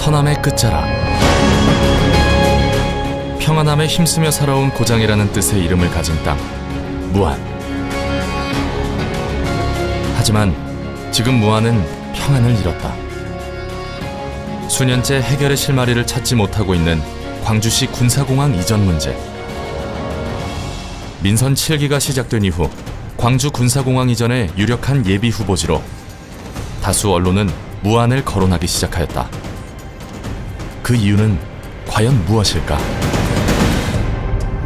서남의 끝자락. 평안함에 힘쓰며 살아온 고장이라는 뜻의 이름을 가진 땅, 무안. 하지만 지금 무안은 평안을 잃었다. 수년째 해결의 실마리를 찾지 못하고 있는 광주시 군사공항 이전 문제. 민선 7기가 시작된 이후 광주 군사공항 이전의 유력한 예비 후보지로 다수 언론은 무안을 거론하기 시작하였다. 그 이유는 과연 무엇일까?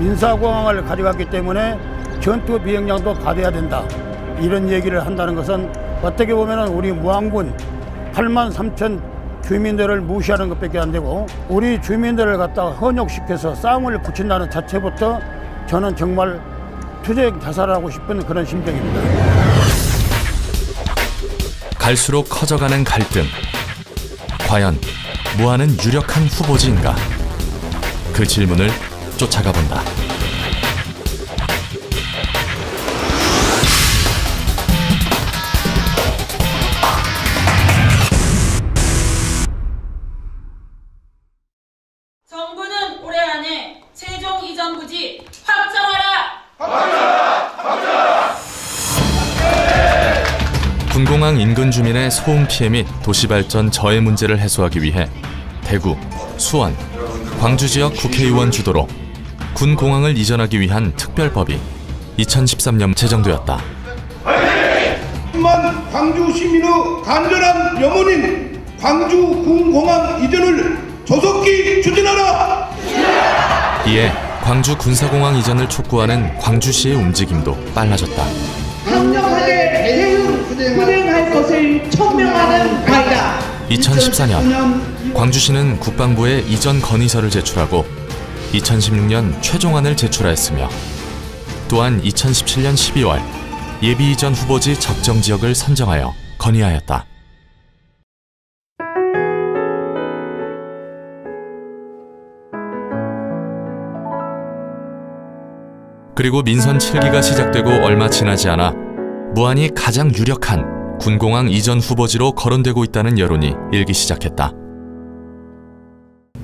민사공항을 가져갔기 때문에 전투 비행장도 받아야 된다, 이런 얘기를 한다는 것은 어떻게 보면 우리 무안군 8만 3천 주민들을 무시하는 것밖에 안 되고, 우리 주민들을 갖다가 헌욕시켜서 싸움을 붙인다는 자체부터 저는 정말 투쟁 자살하고 싶은 그런 심정입니다. 갈수록 커져가는 갈등. 과연 무안은 유력한 후보지인가? 그 질문을 쫓아가 본다. 정부는 올해 안에 최종 이전 부지 확정하라! 군공항 인근 주민의 소음 피해 및 도시발전 저해 문제를 해소하기 위해 대구, 수원, 광주 지역 국회의원 주도로 군공항을 이전하기 위한 특별법이 2013년 제정되었다. 만 광주 시민의 간절한 염원인 광주 군공항 이전을 조속히 추진하라! 이에 광주 군사공항 이전을 촉구하는 광주시의 움직임도 빨라졌다. 강력하게 대응할 것을 천명하는 바이다. 2014년 광주시는 국방부에 이전 건의서를 제출하고 2016년 최종안을 제출하였으며, 또한 2017년 12월 예비 이전 후보지 적정 지역을 선정하여 건의하였다. 그리고 민선 7기가 시작되고 얼마 지나지 않아 무안이 가장 유력한 군공항 이전 후보지로 거론되고 있다는 여론이 일기 시작했다.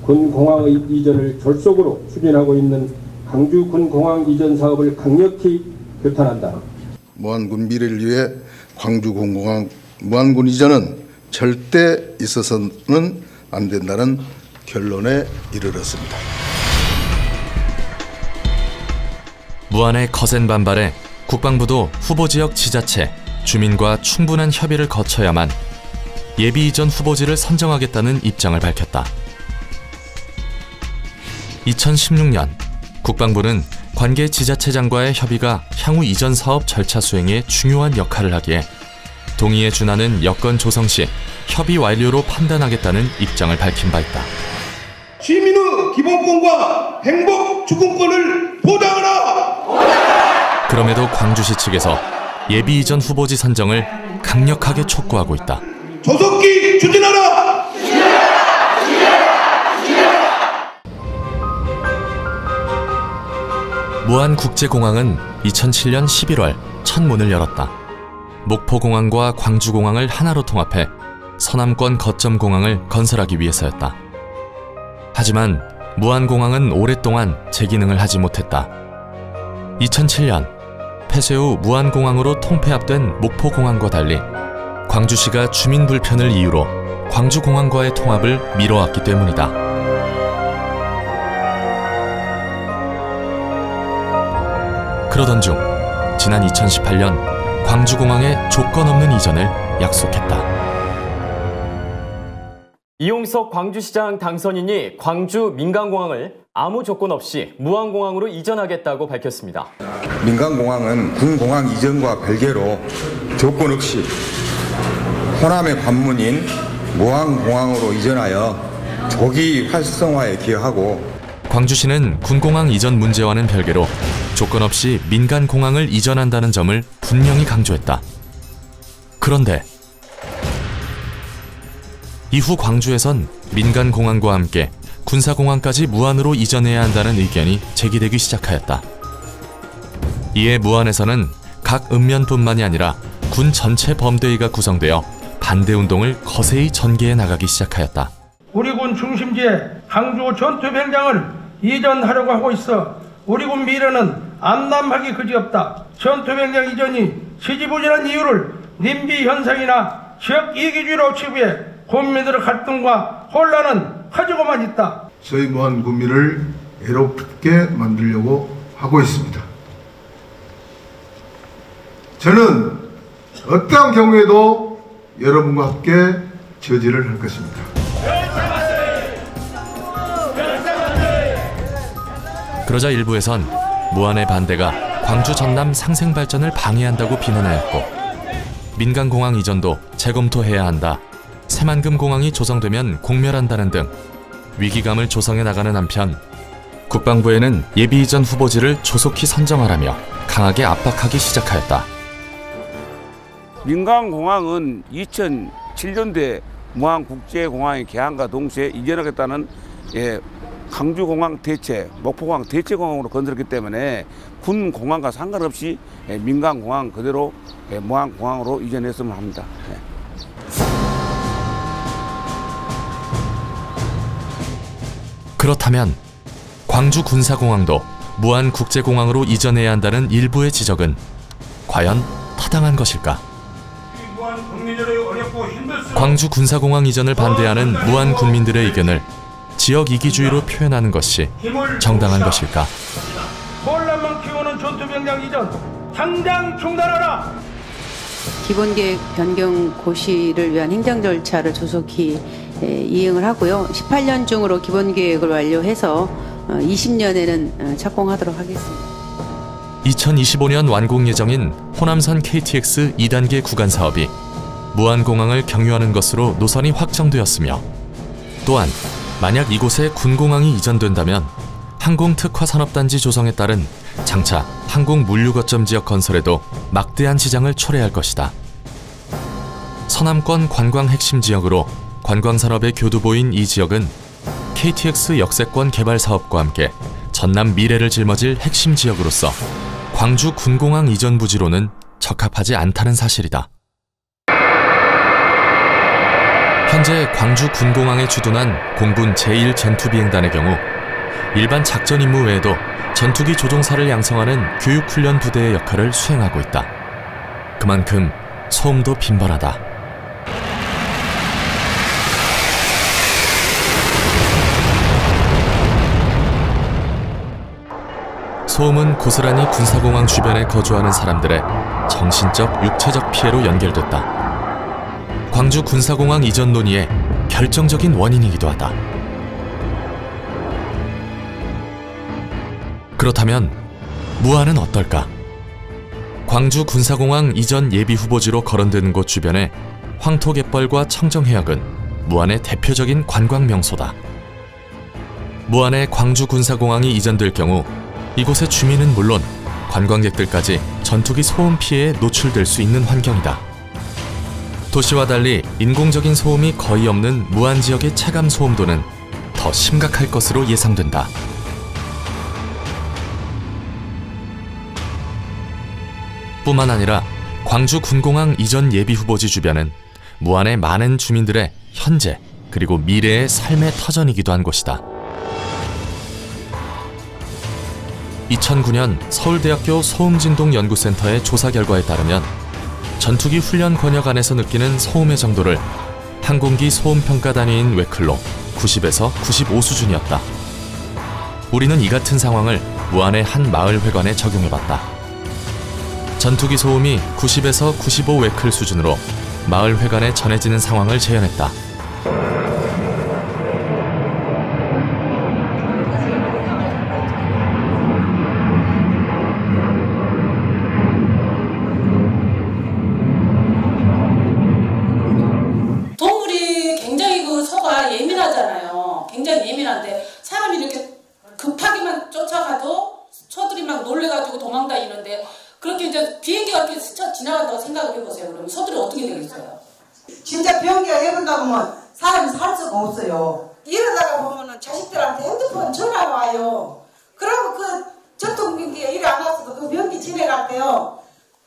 군공항의 이전을 졸속으로 추진하고 있는 광주 군공항 이전 사업을 강력히 규탄한다. 무안군 미래를 위해 광주 군공항 무안군 이전은 절대 있어서는 안 된다는 결론에 이르렀습니다. 무안의 거센 반발에 국방부도 후보지역 지자체, 주민과 충분한 협의를 거쳐야만 예비 이전 후보지를 선정하겠다는 입장을 밝혔다. 2016년 국방부는 관계 지자체장과의 협의가 향후 이전 사업 절차 수행에 중요한 역할을 하기에 동의에 준하는 여건 조성 시 협의 완료로 판단하겠다는 입장을 밝힌 바 있다. 시민의 기본권과 행복 추구권을 보장하라! 그럼에도 광주시 측에서 예비 이전 후보지 선정을 강력하게 촉구하고 있다. 조속히 추진하라! 무안국제공항은 2007년 11월 첫 문을 열었다. 목포공항과 광주공항을 하나로 통합해 서남권 거점공항을 건설하기 위해서였다. 하지만 무안공항은 오랫동안 재기능을 하지 못했다. 2007년 폐쇄 후 무안공항으로 통폐합된 목포공항과 달리 광주시가 주민 불편을 이유로 광주공항과의 통합을 미뤄왔기 때문이다. 그러던 중 지난 2018년 광주공항의 조건 없는 이전을 약속했다. 이용석 광주시장 당선인이 광주 민간공항을 아무 조건 없이 무안공항으로 이전하겠다고 밝혔습니다. 민간공항은 군공항 이전과 별개로 조건 없이 호남의 관문인 무안공항으로 이전하여 조기 활성화에 기여하고, 광주시는 군공항 이전 문제와는 별개로 조건 없이 민간공항을 이전한다는 점을 분명히 강조했다. 그런데 이후 광주에선 민간공항과 함께 군사공항까지 무안으로 이전해야 한다는 의견이 제기되기 시작하였다. 이에 무안에서는 각 읍면뿐만이 아니라 군 전체 범대위가 구성되어 반대운동을 거세히 전개해 나가기 시작하였다. 우리 군 중심지에 강주 전투병장을 이전하려고 하고 있어 우리 군 미래는 암담하기 그지없다. 전투병장 이전이 지지부진한 이유를 님비 현상이나 지역 이기주의로 치부해 군민들의 갈등과 혼란은 커지고만 있다. 저희 무한 군민을 외롭게 만들려고 하고 있습니다. 저는 어떠한 경우에도 여러분과 함께 저지를 할 것입니다. 그러자 일부에선 무한의 반대가 광주 전남 상생 발전을 방해한다고 비난하였고, 민간공항 이전도 재검토해야 한다, 새만금 공항이 조성되면 공멸한다는 등 위기감을 조성해 나가는 한편, 국방부에는 예비 이전 후보지를 조속히 선정하라며 강하게 압박하기 시작하였다. 민간공항은 2007년도에 무안국제공항의 개항과 동시에 이전하겠다는 강주공항 대체, 목포공항 대체공항으로 건설했기 때문에 군 공항과 상관없이 민간공항 그대로 무안공항으로 이전했으면 합니다. 그렇다면 광주 군사공항도 무안국제공항으로 이전해야 한다는 일부의 지적은 과연 타당한 것일까? 광주 군사공항 이전을 반대하는 무안 군민들의 의견을 지역 이기주의로 표현하는 것이 정당한 것일까? 혼란만 키우는 전투병장 이전 당장 중단하라! 기본계획 변경 고시를 위한 행정 절차를 조속히 이행을 하고요. 18년 중으로 기본계획을 완료해서 20년에는 착공하도록 하겠습니다. 2025년 완공 예정인 호남선 KTX 2단계 구간 사업이 무안공항을 경유하는 것으로 노선이 확정되었으며, 또한 만약 이곳에 군공항이 이전된다면 항공특화산업단지 조성에 따른 장차 항공물류거점 지역 건설에도 막대한 지장을 초래할 것이다. 서남권 관광 핵심 지역으로 관광산업의 교두보인 이 지역은 KTX 역세권 개발 사업과 함께 전남 미래를 짊어질 핵심 지역으로서 광주 군공항 이전 부지로는 적합하지 않다는 사실이다. 현재 광주 군공항에 주둔한 공군 제1전투비행단의 경우 일반 작전 임무 외에도 전투기 조종사를 양성하는 교육훈련 부대의 역할을 수행하고 있다. 그만큼 소음도 빈번하다. 소음은 고스란히 군사공항 주변에 거주하는 사람들의 정신적, 육체적 피해로 연결됐다. 광주 군사공항 이전 논의의 결정적인 원인이기도 하다. 그렇다면 무안은 어떨까? 광주 군사공항 이전 예비 후보지로 거론되는 곳 주변의 황토갯벌과 청정해역은 무안의 대표적인 관광 명소다. 무안에 광주 군사공항이 이전될 경우 이곳의 주민은 물론 관광객들까지 전투기 소음 피해에 노출될 수 있는 환경이다. 도시와 달리 인공적인 소음이 거의 없는 무안 지역의 체감 소음도는 더 심각할 것으로 예상된다. 뿐만 아니라 광주 군공항 이전 예비 후보지 주변은 무안의 많은 주민들의 현재 그리고 미래의 삶의 터전이기도 한 곳이다. 2009년 서울대학교 소음진동연구센터의 조사 결과에 따르면 전투기 훈련 권역안에서 느끼는 소음의 정도를 항공기 소음평가 단위인 웨클로 90에서 95 수준이었다. 우리는 이 같은 상황을 무안의 한 마을회관에 적용해봤다. 전투기 소음이 90에서 95 웨클 수준으로 마을회관에 전해지는 상황을 재현했다. 동물이 굉장히 그 소가 예민하잖아요. 굉장히 예민한데 사람이 이렇게 급하게만 쫓아가도 소들이 막 놀래가지고 도망다니는데, 그렇게 이제 비행기가 이렇게 스쳐 지나간다고 생각을 해보세요. 그러면 소들이 어떻게 되겠어요? 진짜 비행기가 해본다고 하면 사람이 살 수가 없어요. 이러다가 보면은 자식들한테 핸드폰 전화가 와요. 그러면 그 전통비행기가 일이 안 왔어도 그 비행기 지내갈 때요,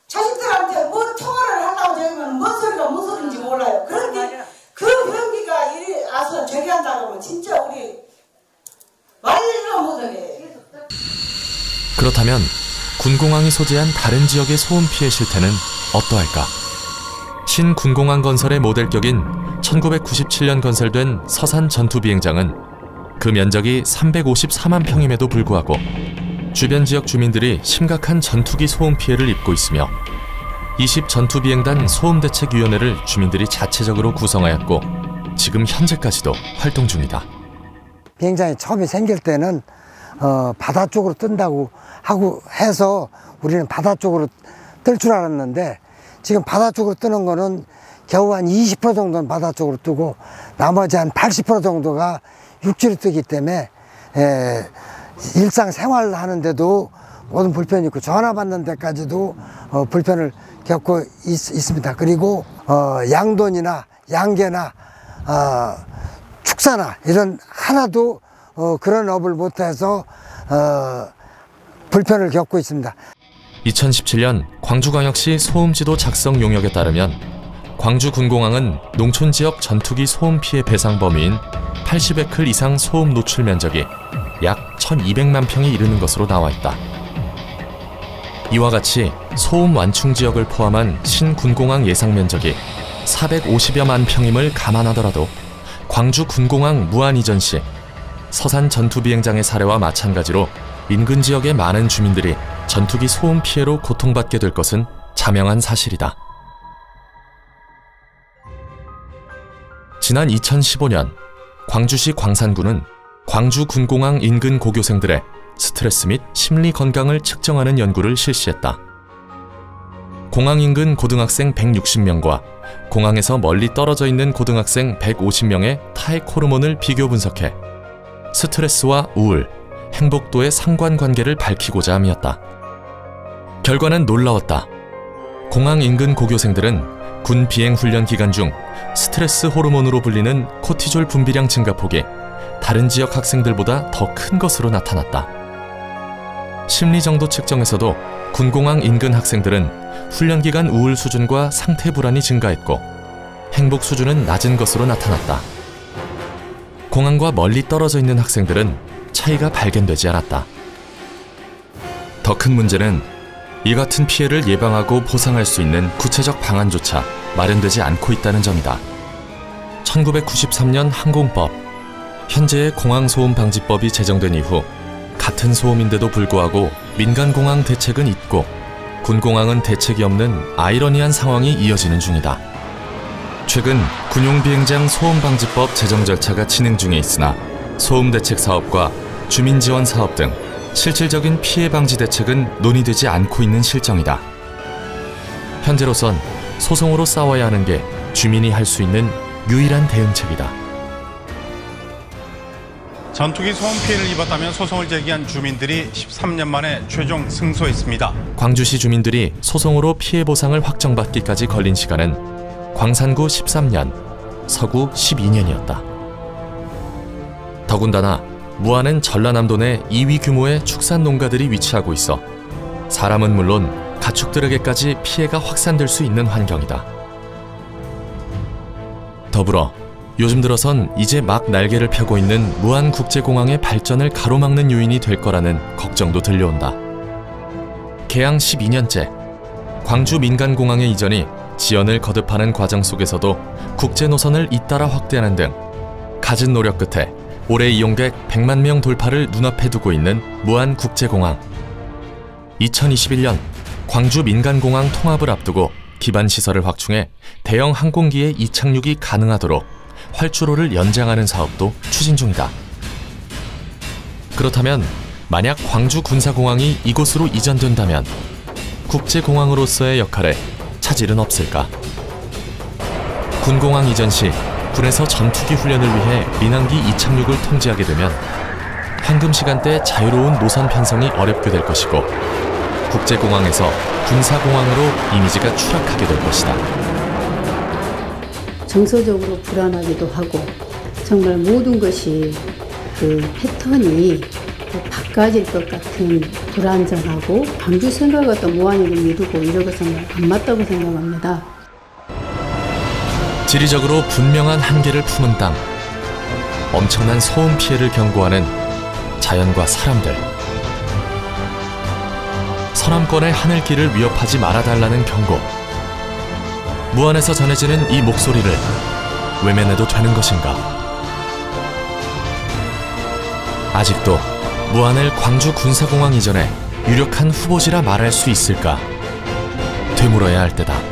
자식들한테 뭐 통화를 하려고 저기면 뭔 소리가 무슨 소리인지 몰라요. 그런데 그 비행기가 일이 와서 저기 한다고 그렇다면 군공항이 소재한 다른 지역의 소음 피해 실태는 어떠할까? 신군공항 건설의 모델격인 1997년 건설된 서산 전투비행장은 그 면적이 354만 평임에도 불구하고 주변 지역 주민들이 심각한 전투기 소음 피해를 입고 있으며 20전투비행단 소음대책위원회를 주민들이 자체적으로 구성하였고 지금 현재까지도 활동 중이다. 비행장이 처음에 생길 때는 바다 쪽으로 뜬다고 하고 해서 우리는 바다 쪽으로 뜰 줄 알았는데 지금 바다 쪽으로 뜨는 거는 겨우 한 20% 정도는 바다 쪽으로 뜨고 나머지 한 80% 정도가 육지로 뜨기 때문에 일상생활 하는데도 모든 불편이 있고 전화 받는 데까지도 불편을 겪고 있습니다. 그리고 양돈이나 양계나 축사나 이런 하나도 그런 업을 못해서 불편을 겪고 있습니다. 2017년 광주광역시 소음지도 작성 용역에 따르면 광주군공항은 농촌지역 전투기 소음 피해 배상 범위인 80에클 이상 소음 노출 면적이 약 1200만 평에 이르는 것으로 나와 있다. 이와 같이 소음 완충 지역을 포함한 신군공항 예상 면적이 450여만 평임을 감안하더라도 광주 군공항 무한 이전 시 서산 전투비행장의 사례와 마찬가지로 인근 지역의 많은 주민들이 전투기 소음 피해로 고통받게 될 것은 자명한 사실이다. 지난 2015년 광주시 광산구는 광주 군공항 인근 고교생들의 스트레스 및 심리 건강을 측정하는 연구를 실시했다. 공항 인근 고등학생 160명과 공항에서 멀리 떨어져 있는 고등학생 150명의 타액 호르몬을 비교 분석해 스트레스와 우울, 행복도의 상관관계를 밝히고자 함이었다. 결과는 놀라웠다. 공항 인근 고교생들은 군 비행 훈련 기간 중 스트레스 호르몬으로 불리는 코티졸 분비량 증가폭이 다른 지역 학생들보다 더 큰 것으로 나타났다. 심리 정도 측정에서도 군공항 인근 학생들은 훈련 기간 우울 수준과 상태 불안이 증가했고 행복 수준은 낮은 것으로 나타났다. 공항과 멀리 떨어져 있는 학생들은 차이가 발견되지 않았다. 더 큰 문제는 이 같은 피해를 예방하고 보상할 수 있는 구체적 방안조차 마련되지 않고 있다는 점이다. 1993년 항공법, 현재의 공항소음방지법이 제정된 이후 같은 소음인데도 불구하고 민간공항 대책은 있고 군공항은 대책이 없는 아이러니한 상황이 이어지는 중이다. 최근 군용비행장 소음방지법 제정 절차가 진행 중에 있으나 소음대책 사업과 주민지원 사업 등 실질적인 피해 방지 대책은 논의되지 않고 있는 실정이다. 현재로선 소송으로 싸워야 하는 게 주민이 할 수 있는 유일한 대응책이다. 전투기 소음 피해를 입었다며 소송을 제기한 주민들이 13년 만에 최종 승소했습니다. 광주시 주민들이 소송으로 피해 보상을 확정받기까지 걸린 시간은 광산구 13년, 서구 12년이었다. 더군다나 무안은 전라남도 내 2위 규모의 축산 농가들이 위치하고 있어 사람은 물론 가축들에게까지 피해가 확산될 수 있는 환경이다. 더불어 요즘 들어선 이제 막 날개를 펴고 있는 무안국제공항의 발전을 가로막는 요인이 될 거라는 걱정도 들려온다. 개항 12년째, 광주 민간공항의 이전이 지연을 거듭하는 과정 속에서도 국제 노선을 잇따라 확대하는 등 갖은 노력 끝에 올해 이용객 100만 명 돌파를 눈앞에 두고 있는 무안국제공항. 2021년 광주 민간공항 통합을 앞두고 기반시설을 확충해 대형 항공기의 이착륙이 가능하도록 활주로를 연장하는 사업도 추진 중이다. 그렇다면 만약 광주 군사공항이 이곳으로 이전된다면 국제공항으로서의 역할에 차질은 없을까? 군공항 이전 시 군에서 전투기 훈련을 위해 민항기 이착륙을 통제하게 되면 황금 시간대 자유로운 노선 편성이 어렵게 될 것이고 국제공항에서 군사공항으로 이미지가 추락하게 될 것이다. 정서적으로 불안하기도 하고 정말 모든 것이 그 패턴이 바꿔질 것 같은 불안정하고 광주 생각과 또 무한히를 미루고 이러고 정말 안 맞다고 생각합니다. 지리적으로 분명한 한계를 품은 땅, 엄청난 소음 피해를 경고하는 자연과 사람들. 서남권의 하늘길을 위협하지 말아달라는 경고. 무안에서 전해지는 이 목소리를 외면해도 되는 것인가? 아직도 무안을 광주 군사공항 이전에 유력한 후보지라 말할 수 있을까? 되물어야 할 때다.